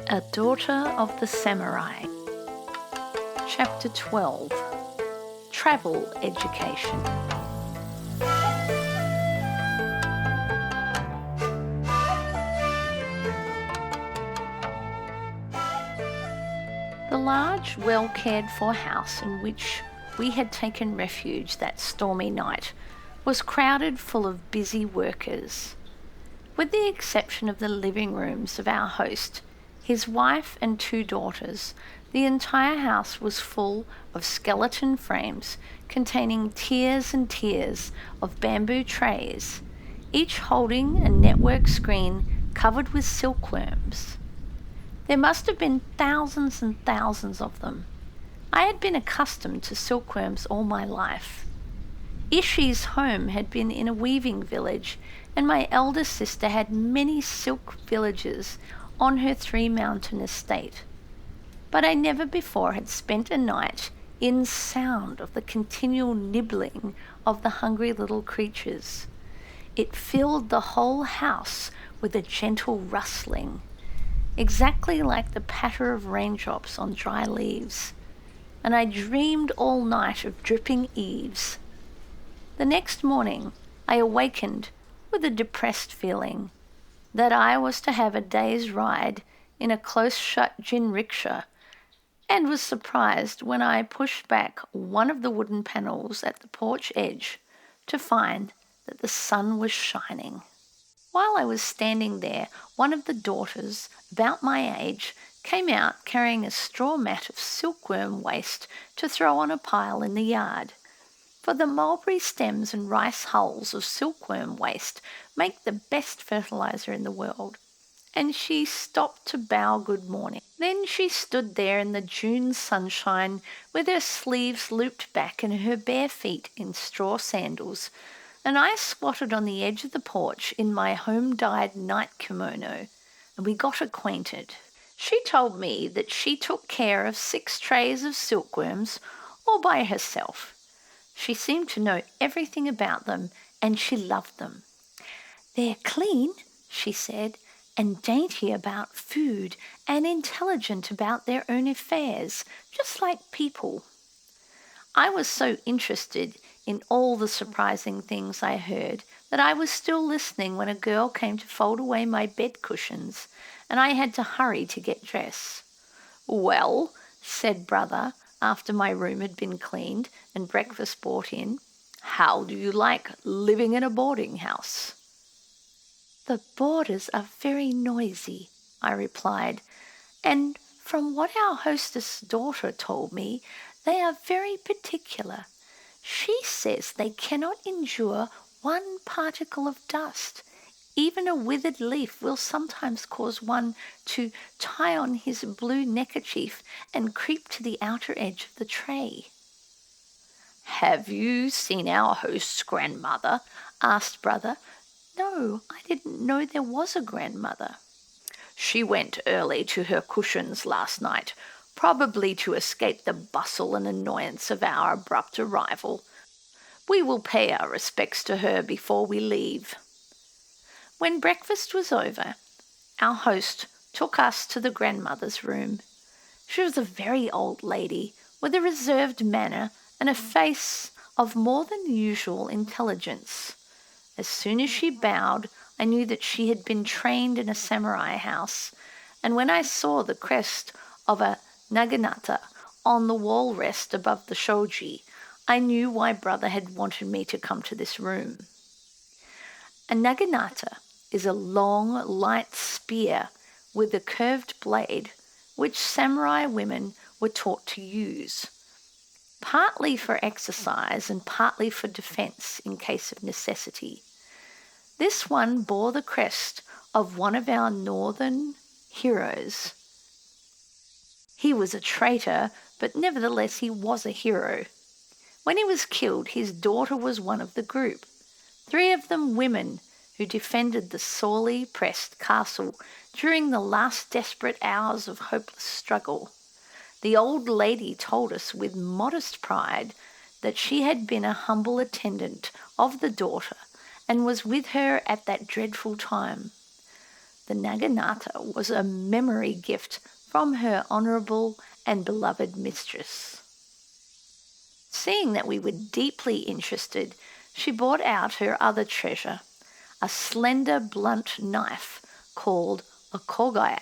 A Daughter of the Samurai. Chapter 12. Travel Education. The large, well-cared-for house in which we had taken refuge that stormy night was crowded full of busy workers. With the exception of the living rooms of our host, his wife and 2 daughters, the entire house was full of skeleton frames containing tiers and tiers of bamboo trays, each holding a network screen covered with silkworms. There must have been thousands and thousands of them. I had been accustomed to silkworms all my life. Ishi's home had been in a weaving village, and my elder sister had many silk villages on her 3-mountain estate. But I never before had spent a night in sound of the continual nibbling of the hungry little creatures. It filled the whole house with a gentle rustling, exactly like the patter of raindrops on dry leaves, and I dreamed all night of dripping eaves. The next morning I awakened with a depressed feeling that I was to have a day's ride in a close-shut jinrikisha, and was surprised when I pushed back one of the wooden panels at the porch edge to find that the sun was shining. While I was standing there, one of the daughters, about my age, came out carrying a straw mat of silkworm waste to throw on a pile in the yard. For the mulberry stems and rice hulls of silkworm waste make the best fertilizer in the world, and she stopped to bow good morning. Then she stood there in the June sunshine with her sleeves looped back and her bare feet in straw sandals, and I squatted on the edge of the porch in my home-dyed night kimono, and we got acquainted. She told me that she took care of 6 trays of silkworms all by herself. She seemed to know everything about them, and she loved them. "They're clean," she said, "and dainty about food, and intelligent about their own affairs, just like people." I was so interested in all the surprising things I heard that I was still listening when a girl came to fold away my bed cushions, and I had to hurry to get dressed. "Well," said brother, after my room had been cleaned and breakfast brought in, "how do you like living in a boarding house?" "The boarders are very noisy," I replied, "and from what our hostess' daughter told me, they are very particular. She says they cannot endure one particle of dust. Even a withered leaf will sometimes cause one to tie on his blue neckerchief and creep to the outer edge of the tray." "Have you seen our host's grandmother?" asked brother. "No, I didn't know there was a grandmother." "She went early to her cushions last night, probably to escape the bustle and annoyance of our abrupt arrival. We will pay our respects to her before we leave." When breakfast was over, our host took us to the grandmother's room. She was a very old lady, with a reserved manner and a face of more than usual intelligence. As soon as she bowed, I knew that she had been trained in a samurai house, and when I saw the crest of a naginata on the wall rest above the shoji, I knew why brother had wanted me to come to this room. A naginata is a long, light spear with a curved blade, which samurai women were taught to use, partly for exercise and partly for defense in case of necessity. This one bore the crest of one of our northern heroes. He was a traitor, but nevertheless he was a hero. When he was killed, his daughter was one of the group, 3 of them women who defended the sorely pressed castle during the last desperate hours of hopeless struggle. The old lady told us with modest pride that she had been a humble attendant of the daughter and was with her at that dreadful time. The naginata was a memory gift from her honourable and beloved mistress. Seeing that we were deeply interested, she brought out her other treasure, a slender blunt knife called a kogai,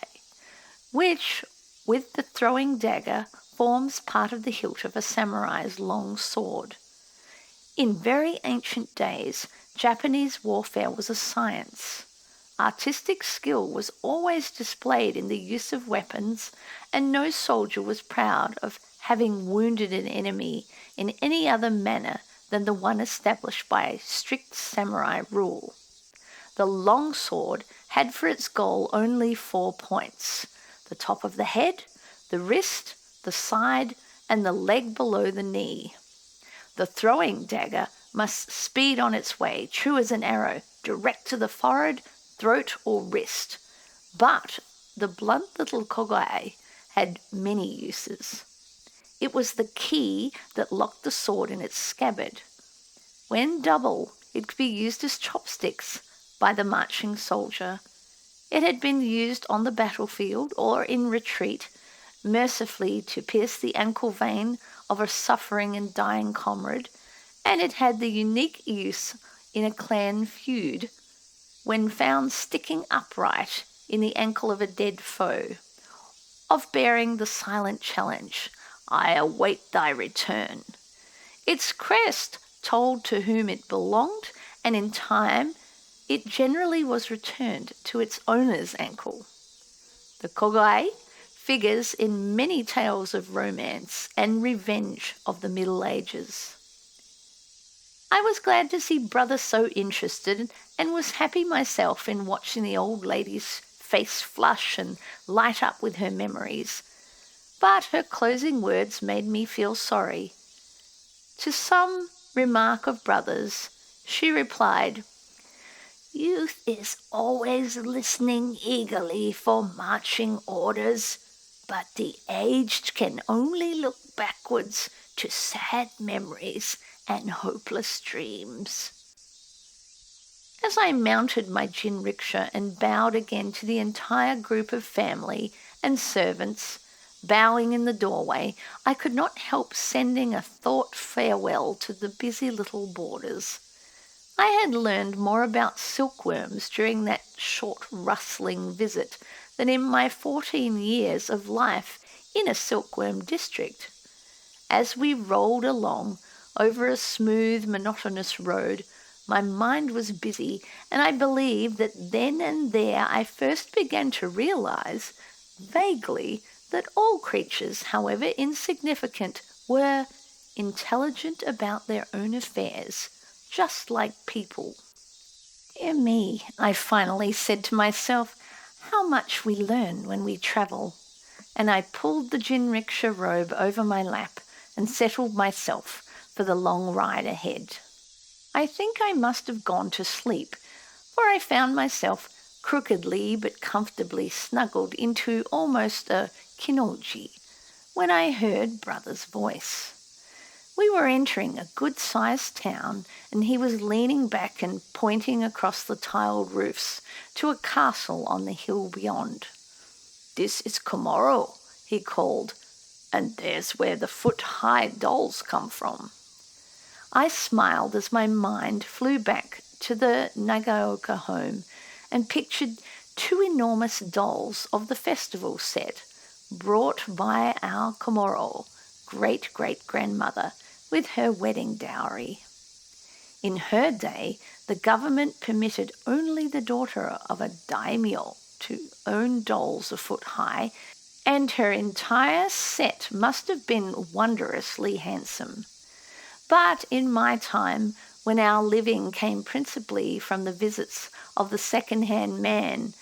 which, with the throwing dagger, forms part of the hilt of a samurai's long sword. In very ancient days, Japanese warfare was a science. Artistic skill was always displayed in the use of weapons, and no soldier was proud of having wounded an enemy in any other manner than the one established by strict samurai rule. The long sword had for its goal only 4 points: the top of the head, the wrist, the side, and the leg below the knee. The throwing dagger must speed on its way, true as an arrow, direct to the forehead, throat, or wrist. But the blunt little kogai had many uses. It was the key that locked the sword in its scabbard. When double, it could be used as chopsticks by the marching soldier. It had been used on the battlefield or in retreat, mercifully to pierce the ankle vein of a suffering and dying comrade, and it had the unique use in a clan feud when found sticking upright in the ankle of a dead foe, of bearing the silent challenge, "I await thy return." Its crest told to whom it belonged, and in time it generally was returned to its owner's ankle. The kogai figures in many tales of romance and revenge of the Middle Ages. I was glad to see Brother so interested, and was happy myself in watching the old lady's face flush and light up with her memories. But her closing words made me feel sorry. To some remark of Brother's, she replied, "Youth is always listening eagerly for marching orders, but the aged can only look backwards to sad memories and hopeless dreams." As I mounted my jinrikisha and bowed again to the entire group of family and servants, bowing in the doorway, I could not help sending a thought farewell to the busy little boarders. I had learned more about silkworms during that short rustling visit than in my 14 years of life in a silkworm district. As we rolled along over a smooth, monotonous road, my mind was busy, and I believe that then and there I first began to realize, vaguely, that all creatures, however insignificant, were intelligent about their own affairs, just like people. "Dear me," I finally said to myself, "how much we learn when we travel." And I pulled the jinrikisha robe over my lap and settled myself for the long ride ahead. I think I must have gone to sleep, for I found myself crookedly but comfortably snuggled into almost a kinoji when I heard Brother's voice. We were entering a good-sized town, and he was leaning back and pointing across the tiled roofs to a castle on the hill beyond. "This is Komoro," he called, "and there's where the foot-high dolls come from." I smiled as my mind flew back to the Nagaoka home and pictured 2 enormous dolls of the festival set, brought by our Komoro great-great-grandmother with her wedding dowry. In her day, the government permitted only the daughter of a daimyo to own dolls a foot high, and her entire set must have been wondrously handsome. But in my time, when our living came principally from the visits of the second-hand man,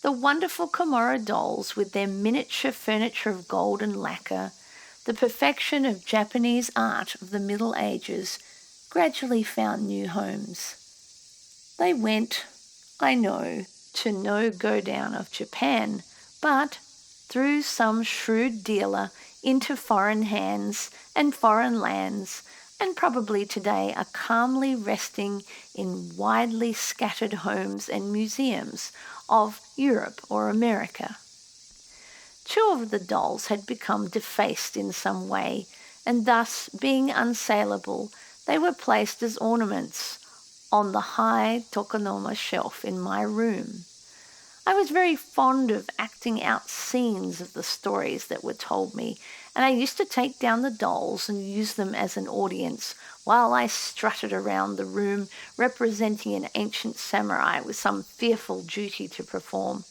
the wonderful Komoro dolls with their miniature furniture of gold and lacquer, the perfection of Japanese art of the Middle Ages, gradually found new homes. They went, I know, to no go-down of Japan, but through some shrewd dealer into foreign hands and foreign lands, and probably today are calmly resting in widely scattered homes and museums of Europe or America. 2 of the dolls had become defaced in some way, and thus, being unsaleable, they were placed as ornaments on the high tokonoma shelf in my room. I was very fond of acting out scenes of the stories that were told me, and I used to take down the dolls and use them as an audience while I strutted around the room representing an ancient samurai with some fearful duty to perform.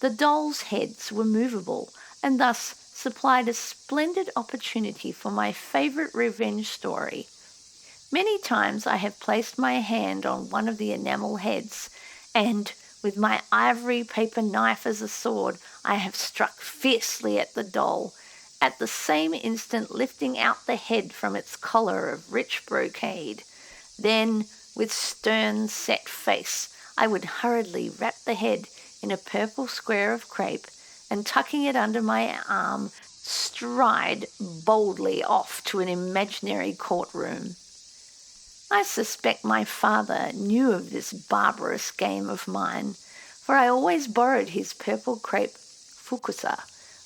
The dolls' heads were movable and thus supplied a splendid opportunity for my favourite revenge story. Many times I have placed my hand on one of the enamel heads and, with my ivory paper knife as a sword, I have struck fiercely at the doll, at the same instant lifting out the head from its collar of rich brocade. Then, with stern, set face, I would hurriedly wrap the head in a purple square of crepe and, tucking it under my arm, stride boldly off to an imaginary courtroom. I suspect my father knew of this barbarous game of mine, for I always borrowed his purple crepe fukusa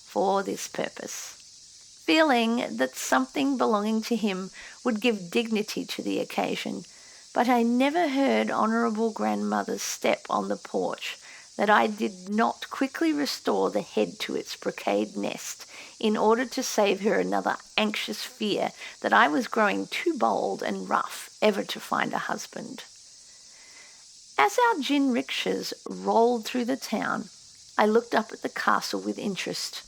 for this purpose, feeling that something belonging to him would give dignity to the occasion. But I never heard Honourable Grandmother's step on the porch that I did not quickly restore the head to its brocade nest in order to save her another anxious fear that I was growing too bold and rough ever to find a husband. As our jinrikishas rolled through the town, I looked up at the castle with interest,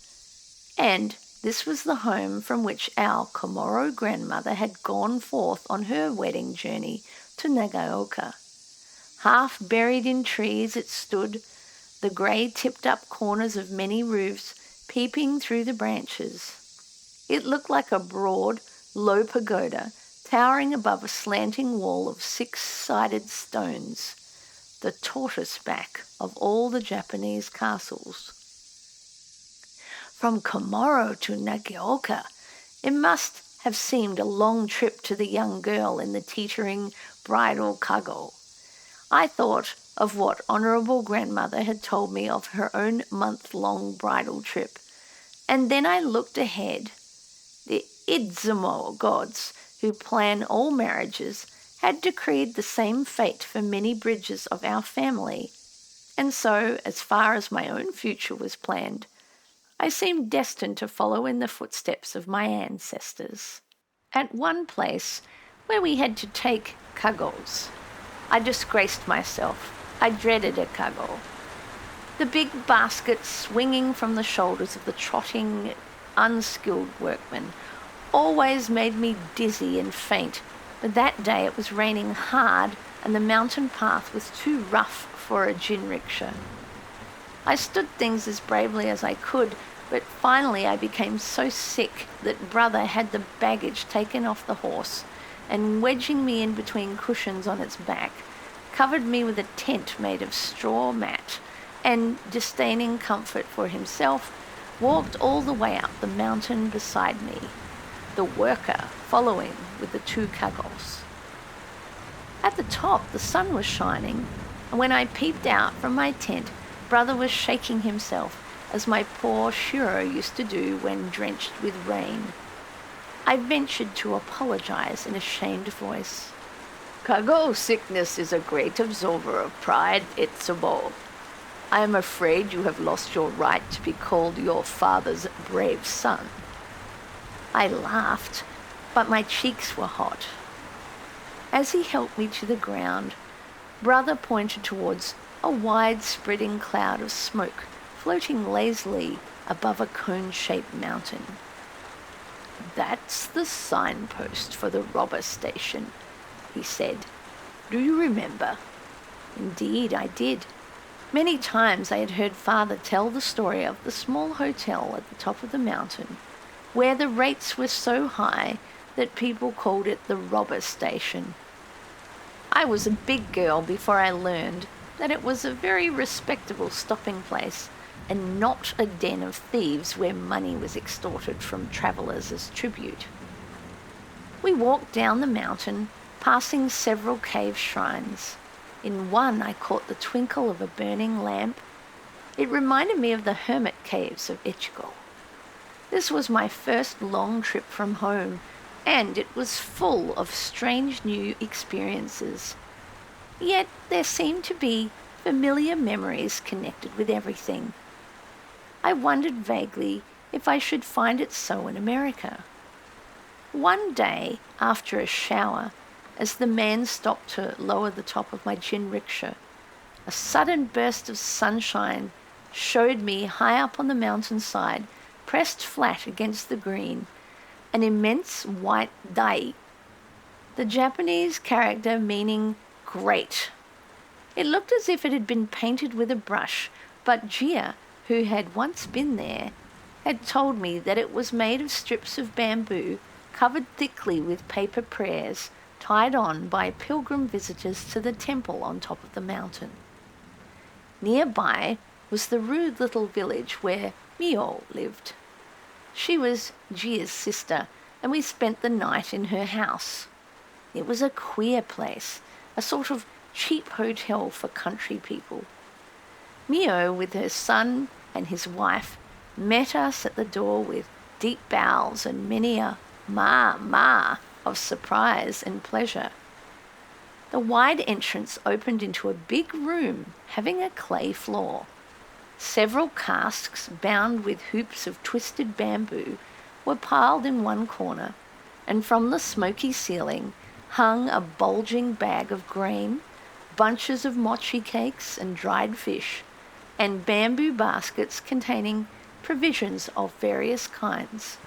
and this was the home from which our Komoro grandmother had gone forth on her wedding journey to Nagaoka. Half buried in trees it stood, the grey tipped-up corners of many roofs peeping through the branches. It looked like a broad, low pagoda towering above a slanting wall of 6-sided stones, the tortoise back of all the Japanese castles. From Komoro to Nagaoka, it must have seemed a long trip to the young girl in the teetering bridal kago. I thought of what Honourable Grandmother had told me of her own month-long bridal trip, and then I looked ahead. The Idzumo gods, who plan all marriages, had decreed the same fate for many bridges of our family, and so, as far as my own future was planned, I seemed destined to follow in the footsteps of my ancestors. At one place where we had to take kagos, I disgraced myself. I dreaded a kago. The big basket swinging from the shoulders of the trotting, unskilled workmen always made me dizzy and faint, but that day it was raining hard and the mountain path was too rough for a jinriksha. I stood things as bravely as I could, but finally I became so sick that Brother had the baggage taken off the horse and, wedging me in between cushions on its back, covered me with a tent made of straw mat and, disdaining comfort for himself, walked all the way up the mountain beside me, the worker following with the 2 kagos. At the top the sun was shining, and when I peeped out from my tent, Brother was shaking himself, as my poor Shiro used to do when drenched with rain. I ventured to apologize in a shamed voice. "Kago sickness is a great absorber of pride, Etsubo. I am afraid you have lost your right to be called your father's brave son." I laughed, but my cheeks were hot. As he helped me to the ground, Brother pointed towards a wide-spreading cloud of smoke floating lazily above a cone-shaped mountain. "That's the signpost for the robber station," he said. "Do you remember?" Indeed, I did. Many times I had heard Father tell the story of the small hotel at the top of the mountain, where the rates were so high that people called it the robber station. I was a big girl before I learned that it was a very respectable stopping place and not a den of thieves where money was extorted from travellers as tribute. We walked down the mountain, passing several cave shrines. In one I caught the twinkle of a burning lamp. It reminded me of the hermit caves of Etsuko. This was my first long trip from home, and it was full of strange new experiences. Yet there seemed to be familiar memories connected with everything. I wondered vaguely if I should find it so in America. One day, after a shower, as the man stopped to lower the top of my jinrickshaw, a sudden burst of sunshine showed me high up on the mountainside, pressed flat against the green, an immense white dai, the Japanese character meaning great. It looked as if it had been painted with a brush, but Gia, who had once been there, had told me that it was made of strips of bamboo covered thickly with paper prayers tied on by pilgrim visitors to the temple on top of the mountain. Nearby was the rude little village where Mio lived. She was Gia's sister, and we spent the night in her house. It was a queer place, a sort of cheap hotel for country people. Mio, with her son and his wife, met us at the door with deep bows and many a ma of surprise and pleasure. The wide entrance opened into a big room having a clay floor. Several casks bound with hoops of twisted bamboo were piled in one corner, and from the smoky ceiling hung a bulging bag of grain, bunches of mochi cakes and dried fish, and bamboo baskets containing provisions of various kinds.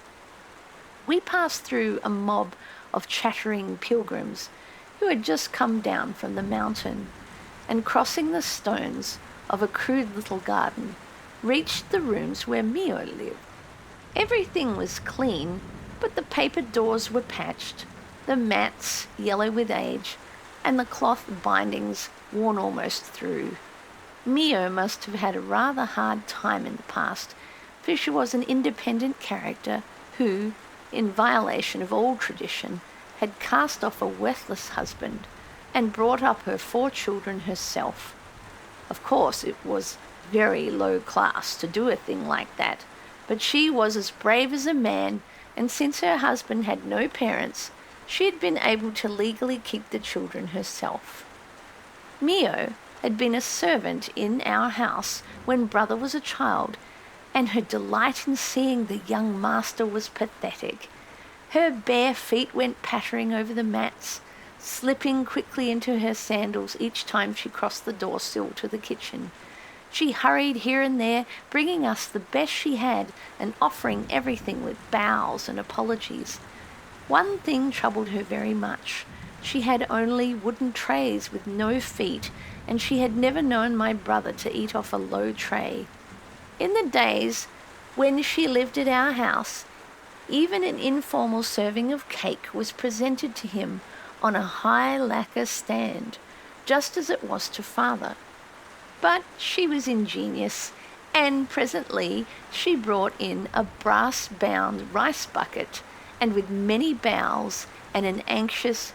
We passed through a mob of chattering pilgrims who had just come down from the mountain, and crossing the stones of a crude little garden, reached the rooms where Mio lived. Everything was clean, but the paper doors were patched, the mats yellow with age, and the cloth bindings worn almost through. Mio must have had a rather hard time in the past, for she was an independent character who, in violation of all tradition, had cast off a worthless husband and brought up her 4 children herself. Of course, it was very low class to do a thing like that, but she was as brave as a man, and since her husband had no parents, she had been able to legally keep the children herself. Mio had been a servant in our house when brother was a child, and her delight in seeing the young master was pathetic. Her bare feet went pattering over the mats, slipping quickly into her sandals each time she crossed the door sill to the kitchen. She hurried here and there, bringing us the best she had and offering everything with bows and apologies. One thing troubled her very much. She had only wooden trays with no feet, and she had never known my brother to eat off a low tray. In the days when she lived at our house, even an informal serving of cake was presented to him on a high lacquer stand, just as it was to father. But she was ingenious, and presently she brought in a brass-bound rice bucket, and with many bows and an anxious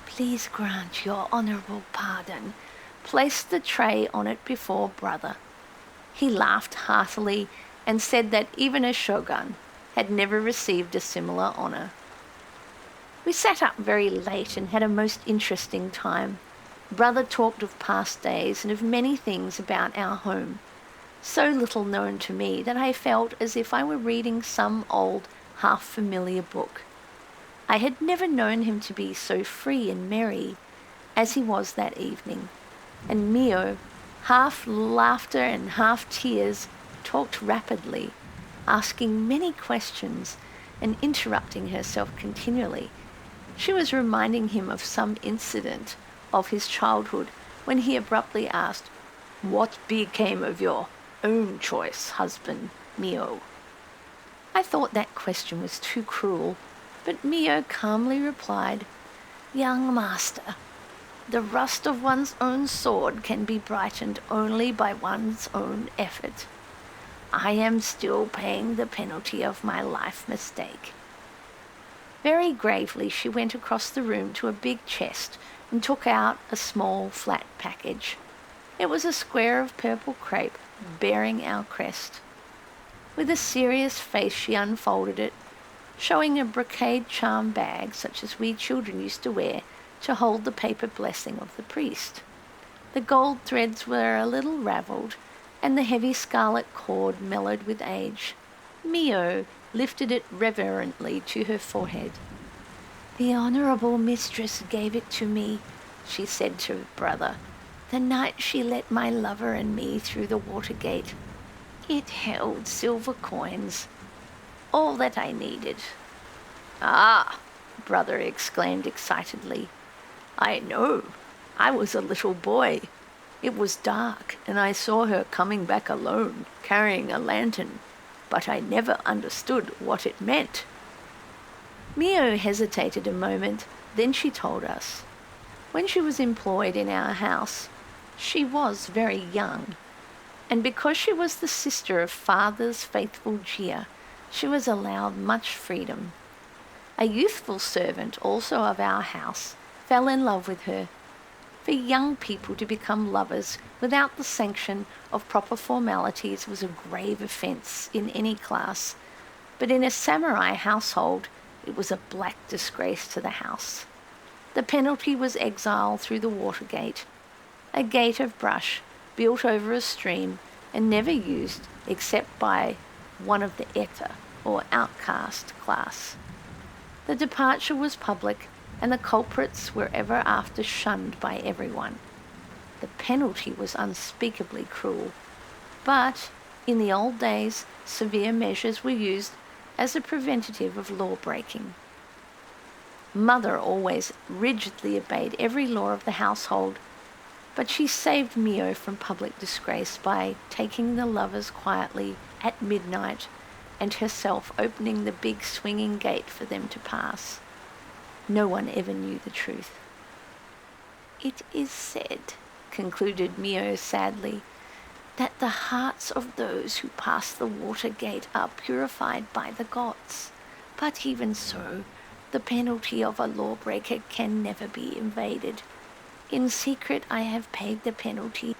"Please grant your honourable pardon," placed the tray on it before brother. He laughed heartily and said that even a shogun had never received a similar honour. We sat up very late and had a most interesting time. Brother talked of past days and of many things about our home, so little known to me that I felt as if I were reading some old, half-familiar book. I had never known him to be so free and merry as he was that evening, and Mio, half laughter and half tears, talked rapidly, asking many questions and interrupting herself continually. She was reminding him of some incident of his childhood when he abruptly asked, "What became of your own choice, husband, Mio?" I thought that question was too cruel, but Mio calmly replied, "Young master, the rust of one's own sword can be brightened only by one's own effort. I am still paying the penalty of my life mistake." Very gravely she went across the room to a big chest, and took out a small flat package. It was a square of purple crepe bearing our crest. With a serious face she unfolded it, showing a brocade charm bag such as we children used to wear to hold the paper blessing of the priest. The gold threads were a little ravelled, and the heavy scarlet cord mellowed with age. Mio lifted it reverently to her forehead. "The honourable mistress gave it to me," she said to her brother, "the night she let my lover and me through the water gate. It held silver coins, all that I needed." "Ah," brother exclaimed excitedly, "I know. I was a little boy. It was dark, and I saw her coming back alone, carrying a lantern, but I never understood what it meant." Mio hesitated a moment, then she told us. When she was employed in our house, she was very young, and because she was the sister of father's faithful Gia, she was allowed much freedom. A youthful servant, also of our house, fell in love with her. For young people to become lovers without the sanction of proper formalities was a grave offence in any class, but in a samurai household it was a black disgrace to the house. The penalty was exile through the water gate, a gate of brush built over a stream and never used except by one of the eta, or outcast class. The departure was public, and the culprits were ever after shunned by everyone. The penalty was unspeakably cruel, but in the old days severe measures were used as a preventative of law-breaking. Mother always rigidly obeyed every law of the household, but she saved Mio from public disgrace by taking the lovers quietly at midnight and herself opening the big swinging gate for them to pass. No one ever knew the truth. "It is said," concluded Mio sadly, "that the hearts of those who pass the water gate are purified by the gods. But even so, the penalty of a lawbreaker can never be evaded. In secret I have paid the penalty,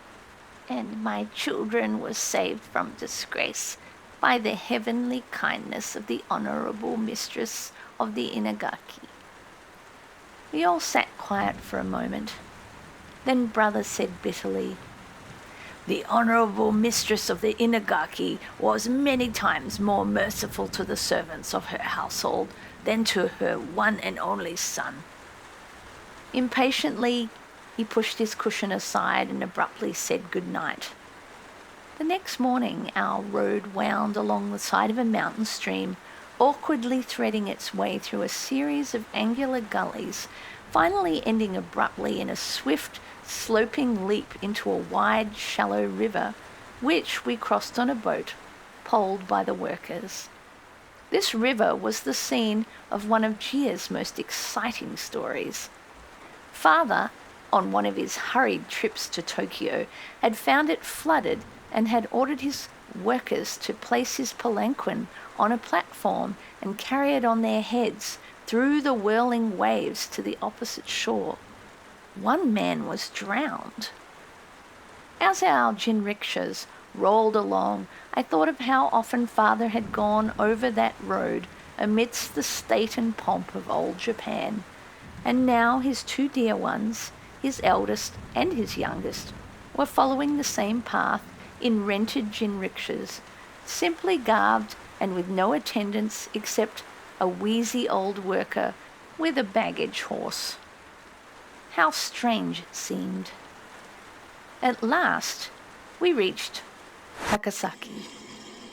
and my children were saved from disgrace by the heavenly kindness of the honourable mistress of the Inagaki." We all sat quiet for a moment. Then brother said bitterly, "The honourable mistress of the Inagaki was many times more merciful to the servants of her household than to her one and only son." Impatiently, he pushed his cushion aside and abruptly said good night. The next morning our road wound along the side of a mountain stream, awkwardly threading its way through a series of angular gullies, finally ending abruptly in a swift, sloping leap into a wide, shallow river, which we crossed on a boat, poled by the workers. This river was the scene of one of Gia's most exciting stories. Father, on one of his hurried trips to Tokyo, had found it flooded and had ordered his workers to place his palanquin on a platform and carry it on their heads through the whirling waves to the opposite shore. One man was drowned. As our jinrikishas rolled along, I thought of how often Father had gone over that road amidst the state and pomp of old Japan, and now his two dear ones, his eldest and his youngest, were following the same path in rented jinrikishas, simply garbed and with no attendants except a wheezy old worker with a baggage horse. How strange it seemed. At last, we reached Takasaki,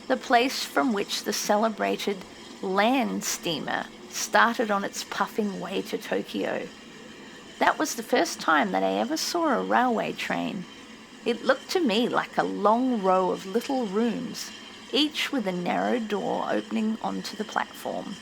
the place from which the celebrated land steamer started on its puffing way to Tokyo. That was the first time that I ever saw a railway train. It looked to me like a long row of little rooms, each with a narrow door opening onto the platform.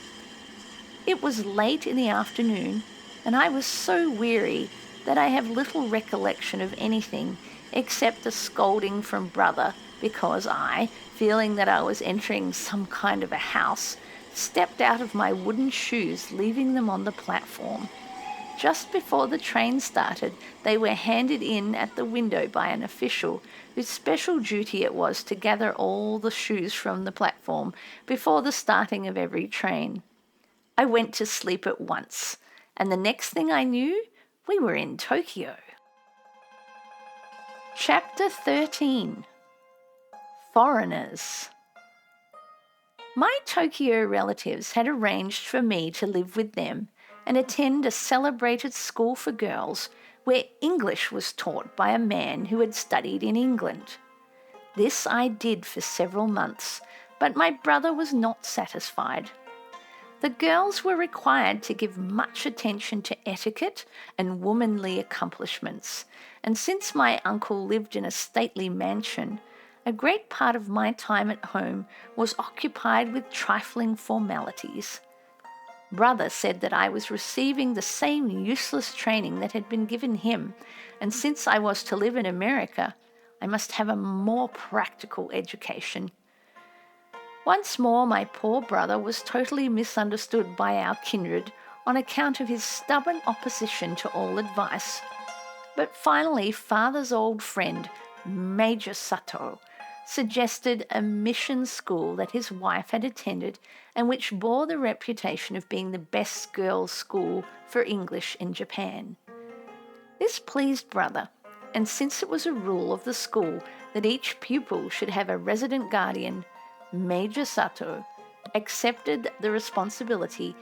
It was late in the afternoon, and I was so weary that I have little recollection of anything except a scolding from brother because I, feeling that I was entering some kind of a house, stepped out of my wooden shoes, leaving them on the platform. just before the train started, they were handed in at the window by an official whose special duty it was to gather all the shoes from the platform before the starting of every train. I went to sleep at once, and the next thing I knew, we were in Tokyo. Chapter 13. Foreigners. My Tokyo relatives had arranged for me to live with them and attend a celebrated school for girls where English was taught by a man who had studied in England. This I did for several months, but my brother was not satisfied. The girls were required to give much attention to etiquette and womanly accomplishments, and since my uncle lived in a stately mansion, a great part of my time at home was occupied with trifling formalities. Brother said that I was receiving the same useless training that had been given him, and since I was to live in America, I must have a more practical education. Once more, my poor brother was totally misunderstood by our kindred on account of his stubborn opposition to all advice. But finally, father's old friend, Major Sato, suggested a mission school that his wife had attended and which bore the reputation of being the best girls' school for English in Japan. This pleased brother, and since it was a rule of the school that each pupil should have a resident guardian, Major Sato accepted the responsibility,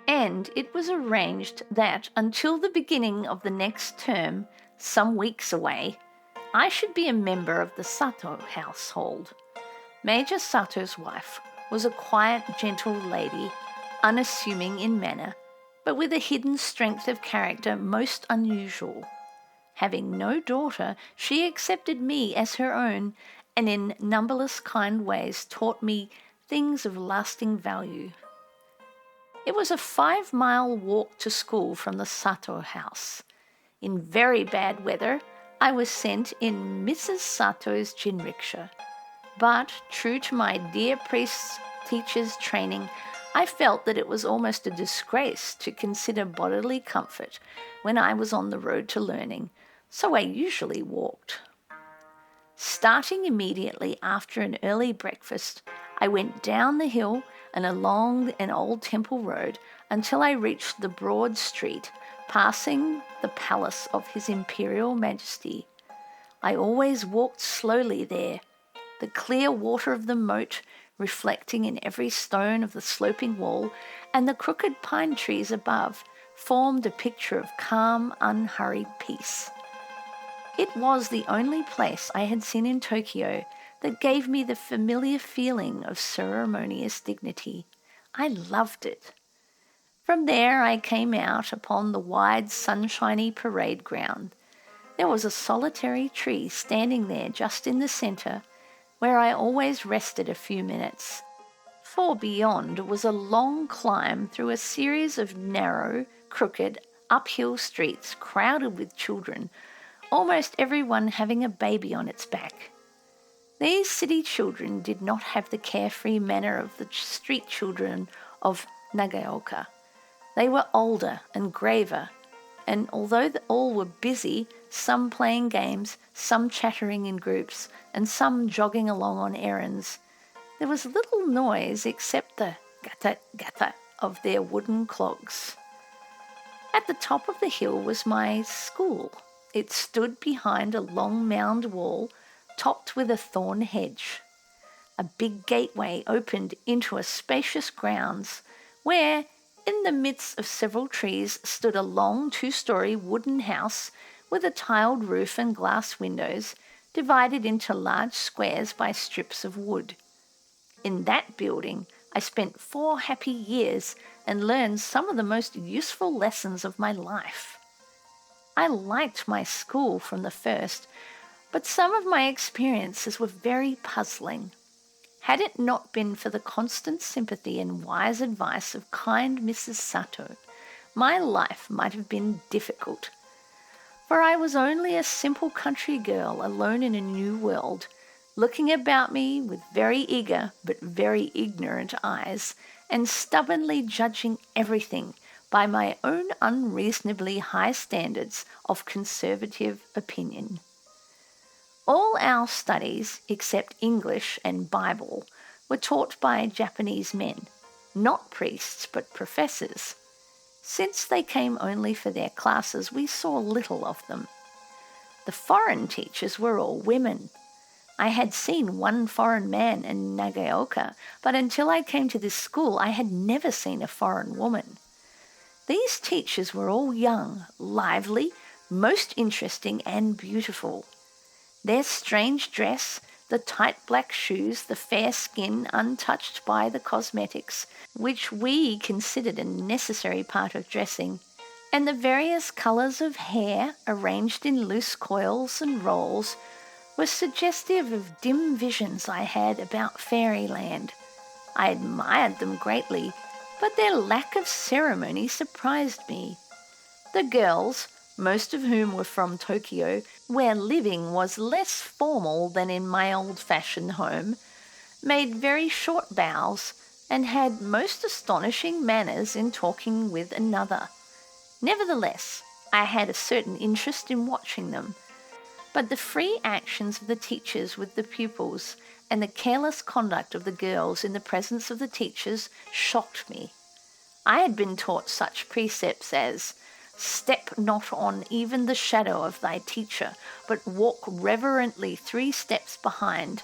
and it was arranged that until the beginning of the next term, some weeks away, I should be a member of the Sato household. Major Sato's wife was a quiet, gentle lady, unassuming in manner, but with a hidden strength of character most unusual. Having no daughter, she accepted me as her own, and in numberless kind ways taught me things of lasting value. It was a 5-mile walk to school from the Sato house. In very bad weather, I was sent in Mrs. Sato's jinriksha. But, true to my dear priest's teacher's training, I felt that it was almost a disgrace to consider bodily comfort when I was on the road to learning, so I usually walked. Starting immediately after an early breakfast, I went down the hill and along an old temple road until I reached the broad street, passing the palace of His Imperial Majesty. I always walked slowly there, the clear water of the moat reflecting in every stone of the sloping wall, and the crooked pine trees above formed a picture of calm, unhurried peace. It was the only place I had seen in Tokyo that gave me the familiar feeling of ceremonious dignity. I loved it. From there I came out upon the wide, sunshiny parade ground. There was a solitary tree standing there just in the centre, where I always rested a few minutes. For beyond was a long climb through a series of narrow, crooked, uphill streets crowded with children, almost everyone having a baby on its back. These city children did not have the carefree manner of the street children of Nagaoka. They were older and graver, and although all were busy, some playing games, some chattering in groups, and some jogging along on errands, there was little noise except the gata-gata of their wooden clogs. At the top of the hill was my school. It stood behind a long mound wall topped with a thorn hedge. A big gateway opened into a spacious grounds where, in the midst of several trees, stood a long 2-story wooden house with a tiled roof and glass windows divided into large squares by strips of wood. In that building, I spent 4 happy years and learned some of the most useful lessons of my life. I liked my school from the first, but some of my experiences were very puzzling. Had it not been for the constant sympathy and wise advice of kind Mrs. Sato, my life might have been difficult. For I was only a simple country girl alone in a new world, looking about me with very eager but very ignorant eyes, and stubbornly judging everything by my own unreasonably high standards of conservative opinion. All our studies, except English and Bible, were taught by Japanese men, not priests but professors. Since they came only for their classes, we saw little of them. The foreign teachers were all women. I had seen one foreign man in Nagaoka, but until I came to this school, I had never seen a foreign woman. These teachers were all young, lively, most interesting and beautiful. Their strange dress, the tight black shoes, the fair skin untouched by the cosmetics, which we considered a necessary part of dressing, and the various colours of hair arranged in loose coils and rolls, were suggestive of dim visions I had about fairyland. I admired them greatly, but their lack of ceremony surprised me. The girls, most of whom were from Tokyo, where living was less formal than in my old-fashioned home, made very short bows and had most astonishing manners in talking with another. Nevertheless, I had a certain interest in watching them, but the free actions of the teachers with the pupils and the careless conduct of the girls in the presence of the teachers shocked me. I had been taught such precepts as, "Step not on even the shadow of thy teacher, but walk reverently 3 steps behind."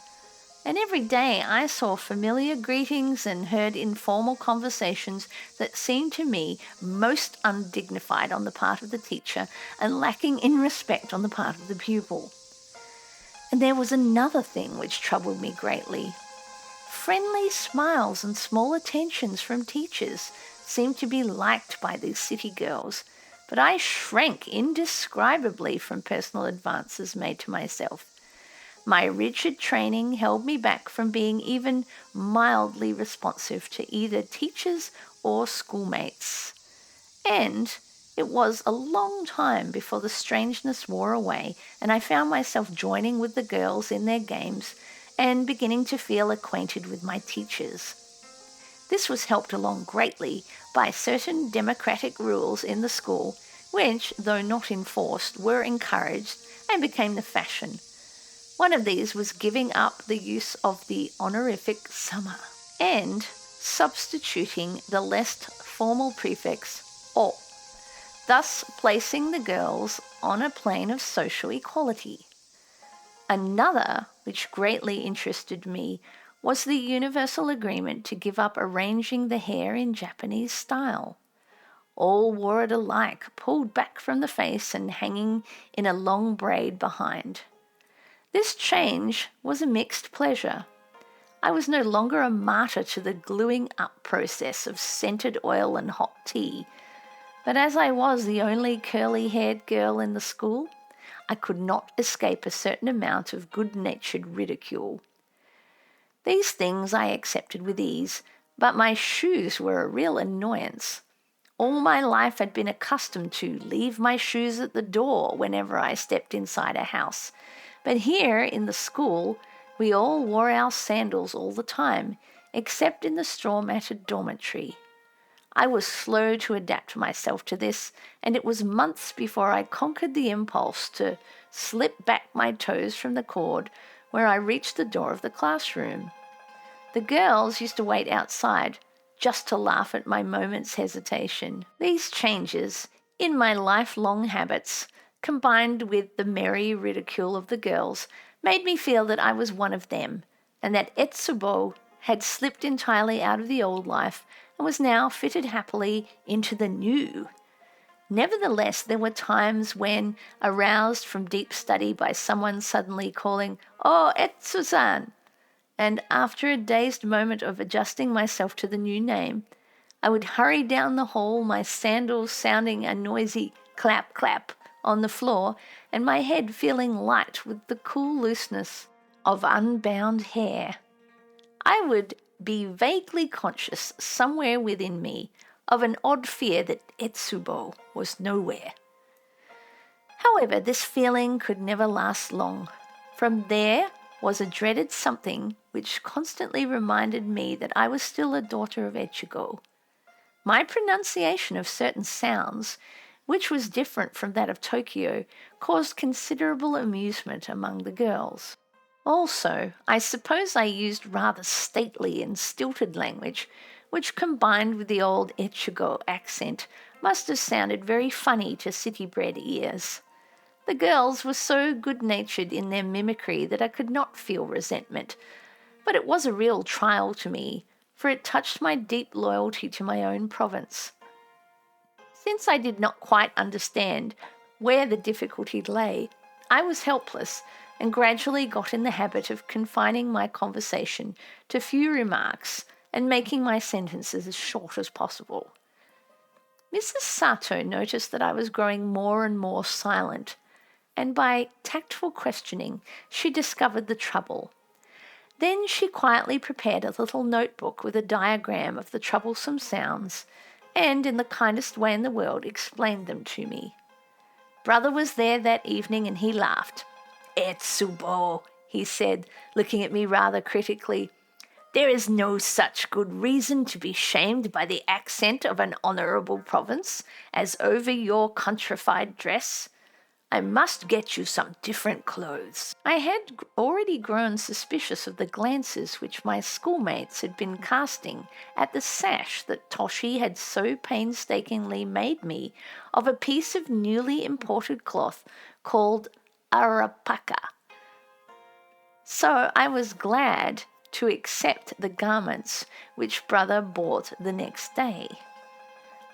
And every day I saw familiar greetings and heard informal conversations that seemed to me most undignified on the part of the teacher and lacking in respect on the part of the pupil. And there was another thing which troubled me greatly. Friendly smiles and small attentions from teachers seemed to be liked by these city girls, but I shrank indescribably from personal advances made to myself. My rigid training held me back from being even mildly responsive to either teachers or schoolmates. And it was a long time before the strangeness wore away and I found myself joining with the girls in their games and beginning to feel acquainted with my teachers. This was helped along greatly by certain democratic rules in the school, which, though not enforced, were encouraged and became the fashion. One of these was giving up the use of the honorific sama and substituting the less formal prefix o, thus placing the girls on a plane of social equality. Another, which greatly interested me, was the universal agreement to give up arranging the hair in Japanese style. All wore it alike, pulled back from the face and hanging in a long braid behind. This change was a mixed pleasure. I was no longer a martyr to the gluing up process of scented oil and hot tea, but as I was the only curly-haired girl in the school, I could not escape a certain amount of good-natured ridicule. These things I accepted with ease, but my shoes were a real annoyance. All my life I'd been accustomed to leave my shoes at the door whenever I stepped inside a house, but here in the school we all wore our sandals all the time, except in the straw-matted dormitory. I was slow to adapt myself to this, and it was months before I conquered the impulse to slip back my toes from the cord where I reached the door of the classroom. The girls used to wait outside just to laugh at my moment's hesitation. These changes in my lifelong habits, combined with the merry ridicule of the girls, made me feel that I was one of them, and that Etsubo had slipped entirely out of the old life and was now fitted happily into the new. Nevertheless, there were times when, aroused from deep study by someone suddenly calling, "Oh, Etsu-san!" and after a dazed moment of adjusting myself to the new name, I would hurry down the hall, my sandals sounding a noisy clap-clap on the floor, and my head feeling light with the cool looseness of unbound hair. I would be vaguely conscious somewhere within me of an odd fear that Etsubo was nowhere. However, this feeling could never last long. From there was a dreaded something which constantly reminded me that I was still a daughter of Echigo. My pronunciation of certain sounds, which was different from that of Tokyo, caused considerable amusement among the girls. Also, I suppose I used rather stately and stilted language, which combined with the old Etsuko accent must have sounded very funny to city-bred ears. The girls were so good-natured in their mimicry that I could not feel resentment, but it was a real trial to me, for it touched my deep loyalty to my own province. Since I did not quite understand where the difficulty lay, I was helpless and gradually got in the habit of confining my conversation to few remarks and making my sentences as short as possible. Mrs. Sato noticed that I was growing more and more silent, and by tactful questioning she discovered the trouble. Then she quietly prepared a little notebook with a diagram of the troublesome sounds and, in the kindest way in the world, explained them to me. Brother was there that evening and he laughed. "Etsubo," he said, looking at me rather critically, "there is no such good reason to be shamed by the accent of an honourable province as over your countrified dress. I must get you some different clothes." I had already grown suspicious of the glances which my schoolmates had been casting at the sash that Toshi had so painstakingly made me of a piece of newly imported cloth called arapaka. So I was glad to accept the garments which brother bought the next day.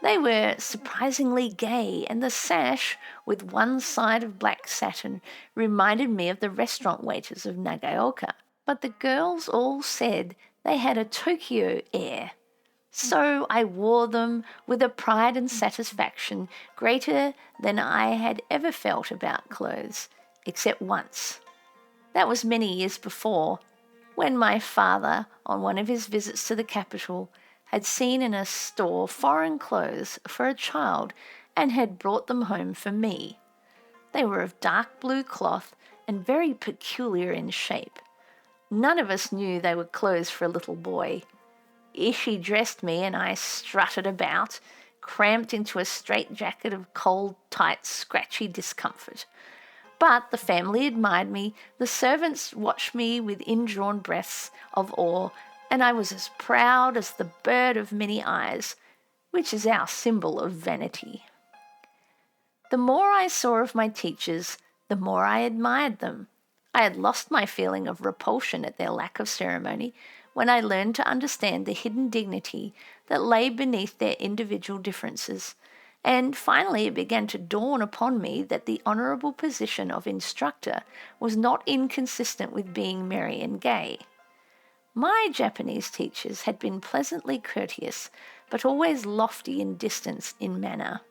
They were surprisingly gay, and the sash, with one side of black satin, reminded me of the restaurant waiters of Nagaoka. But the girls all said they had a Tokyo air. So I wore them with a pride and satisfaction greater than I had ever felt about clothes, except once. That was many years before, when my father, on one of his visits to the capital, had seen in a store foreign clothes for a child and had brought them home for me. They were of dark blue cloth and very peculiar in shape. None of us knew they were clothes for a little boy. Ishi dressed me and I strutted about, cramped into a straitjacket of cold, tight, scratchy discomfort. But the family admired me, the servants watched me with indrawn breaths of awe, and I was as proud as the bird of many eyes, which is our symbol of vanity. The more I saw of my teachers, the more I admired them. I had lost my feeling of repulsion at their lack of ceremony when I learned to understand the hidden dignity that lay beneath their individual differences, and finally it began to dawn upon me that the honourable position of instructor was not inconsistent with being merry and gay. My Japanese teachers had been pleasantly courteous, but always lofty and distant in manner,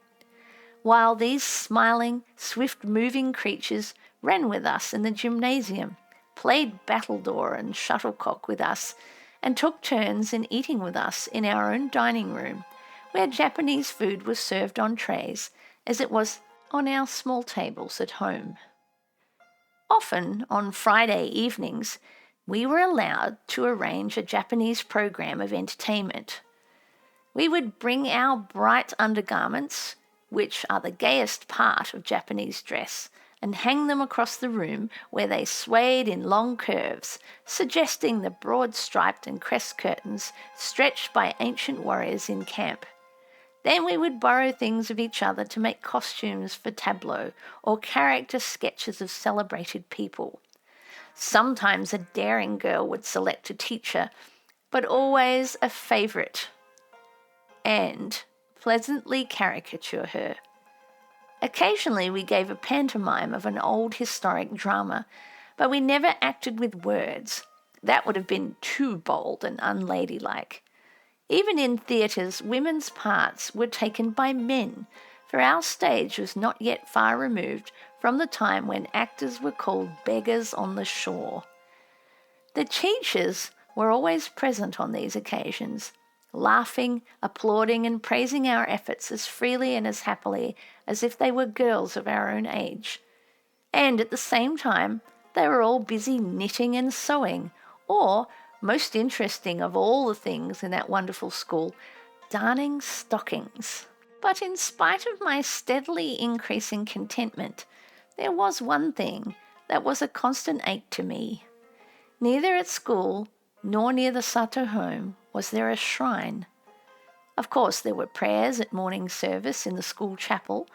while these smiling, swift-moving creatures ran with us in the gymnasium, played battledore and shuttlecock with us, and took turns in eating with us in our own dining room, where Japanese food was served on trays, as it was on our small tables at home. Often, on Friday evenings, we were allowed to arrange a Japanese program of entertainment. We would bring our bright undergarments, which are the gayest part of Japanese dress, and hang them across the room where they swayed in long curves, suggesting the broad-striped and crest curtains stretched by ancient warriors in camp. Then we would borrow things of each other to make costumes for tableaux or character sketches of celebrated people. Sometimes a daring girl would select a teacher, but always a favourite, and pleasantly caricature her. Occasionally we gave a pantomime of an old historic drama, but we never acted with words. That would have been too bold and unladylike. Even in theatres, women's parts were taken by men, for our stage was not yet far removed from the time when actors were called beggars on the shore. The teachers were always present on these occasions, laughing, applauding, and praising our efforts as freely and as happily as if they were girls of our own age. And at the same time, they were all busy knitting and sewing, or, most interesting of all the things in that wonderful school, darning stockings. But in spite of my steadily increasing contentment, there was one thing that was a constant ache to me. Neither at school nor near the Sato home was there a shrine. Of course, there were prayers at morning service in the school chapel,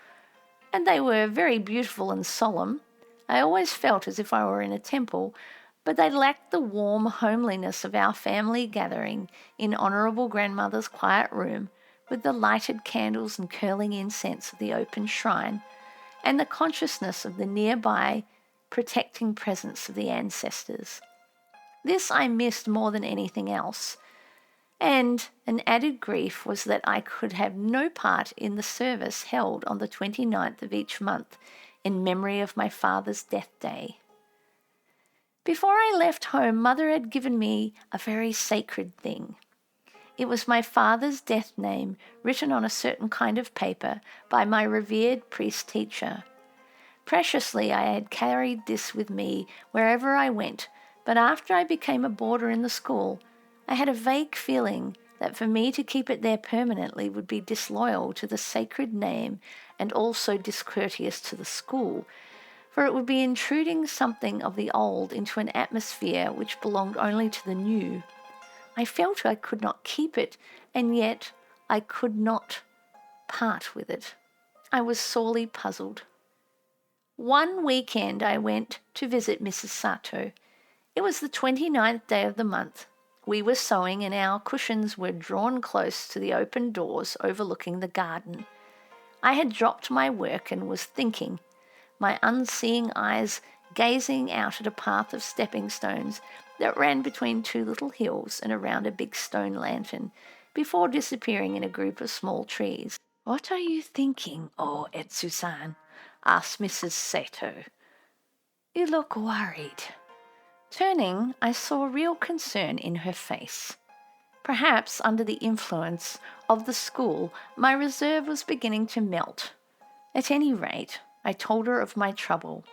and they were very beautiful and solemn. I always felt as if I were in a temple, but they lacked the warm homeliness of our family gathering in Honourable Grandmother's quiet room with the lighted candles and curling incense of the open shrine, and the consciousness of the nearby protecting presence of the ancestors. This I missed more than anything else, and an added grief was that I could have no part in the service held on the 29th of each month in memory of my father's death day. Before I left home, Mother had given me a very sacred thing. It was my father's death name written on a certain kind of paper by my revered priest-teacher. Preciously, I had carried this with me wherever I went, but after I became a boarder in the school, I had a vague feeling that for me to keep it there permanently would be disloyal to the sacred name and also discourteous to the school, for it would be intruding something of the old into an atmosphere which belonged only to the new. I felt I could not keep it, and yet I could not part with it. I was sorely puzzled. One weekend I went to visit Mrs. Sato. It was the 29th day of the month. We were sewing and our cushions were drawn close to the open doors overlooking the garden. I had dropped my work and was thinking, my unseeing eyes gazing out at a path of stepping stones that ran between two little hills and around a big stone lantern before disappearing in a group of small trees. "What are you thinking, oh Etsu-san?" asked Mrs. Sato. "You look worried." Turning, I saw real concern in her face. Perhaps under the influence of the school, my reserve was beginning to melt. At any rate, I told her of my trouble.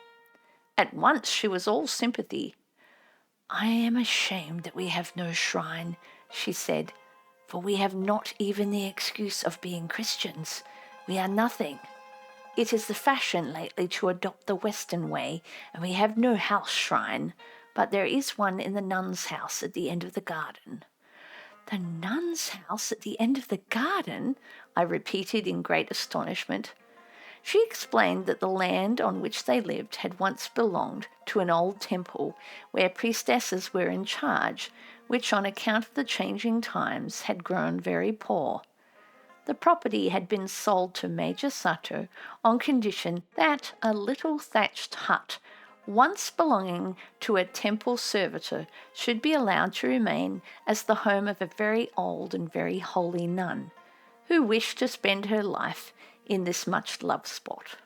At once she was all sympathy. "I am ashamed that we have no shrine," she said, "for we have not even the excuse of being Christians. We are nothing. It is the fashion lately to adopt the Western way, and we have no house shrine, but there is one in the nun's house at the end of the garden." "The nun's house at the end of the garden?" I repeated in great astonishment. She explained that the land on which they lived had once belonged to an old temple where priestesses were in charge, which on account of the changing times had grown very poor. The property had been sold to Major Sato on condition that a little thatched hut, once belonging to a temple servitor, should be allowed to remain as the home of a very old and very holy nun, who wished to spend her life in this much-loved spot.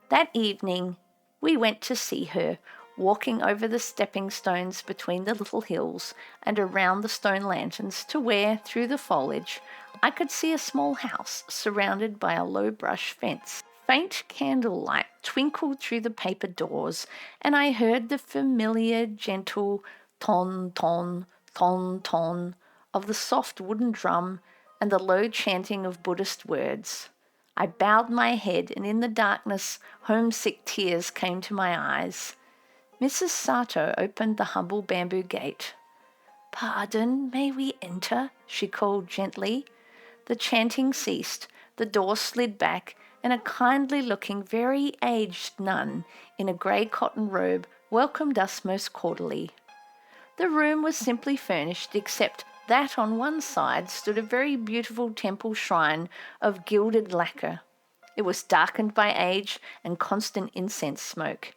That evening we went to see her, walking over the stepping stones between the little hills and around the stone lanterns to where, through the foliage, I could see a small house surrounded by a low brush fence. Faint candlelight twinkled through the paper doors, and I heard the familiar, gentle ton-ton, ton-ton of the soft wooden drum and the low chanting of Buddhist words. I bowed my head, and in the darkness homesick tears came to my eyes. Mrs. Sato opened the humble bamboo gate. "Pardon, may we enter?" she called gently. The chanting ceased, the door slid back, and a kindly-looking, very aged nun in a grey cotton robe welcomed us most cordially. The room was simply furnished, except that on one side stood a very beautiful temple shrine of gilded lacquer. It was darkened by age and constant incense smoke.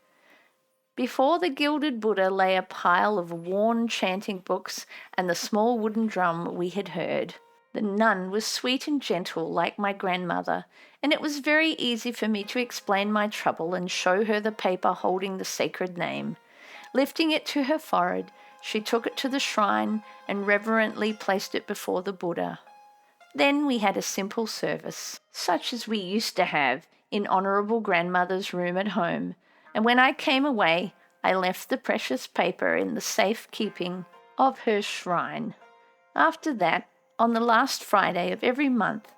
Before the gilded Buddha lay a pile of worn chanting books and the small wooden drum we had heard. The nun was sweet and gentle like my grandmother, and it was very easy for me to explain my trouble and show her the paper holding the sacred name. Lifting it to her forehead, she took it to the shrine and reverently placed it before the Buddha. Then we had a simple service, such as we used to have in Honourable Grandmother's room at home, and when I came away, I left the precious paper in the safe keeping of her shrine. After that, On the last Friday of every month,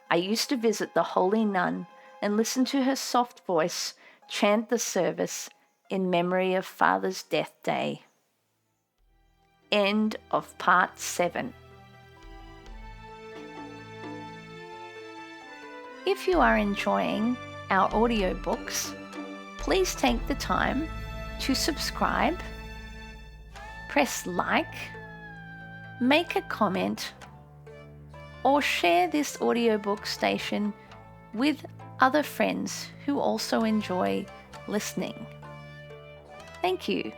I used to visit the holy nun and listen to her soft voice chant the service in memory of Father's death day. End of part 7. If you are enjoying our audiobooks, please take the time to subscribe, press like, make a comment, or share this audiobook station with other friends who also enjoy listening. Thank you.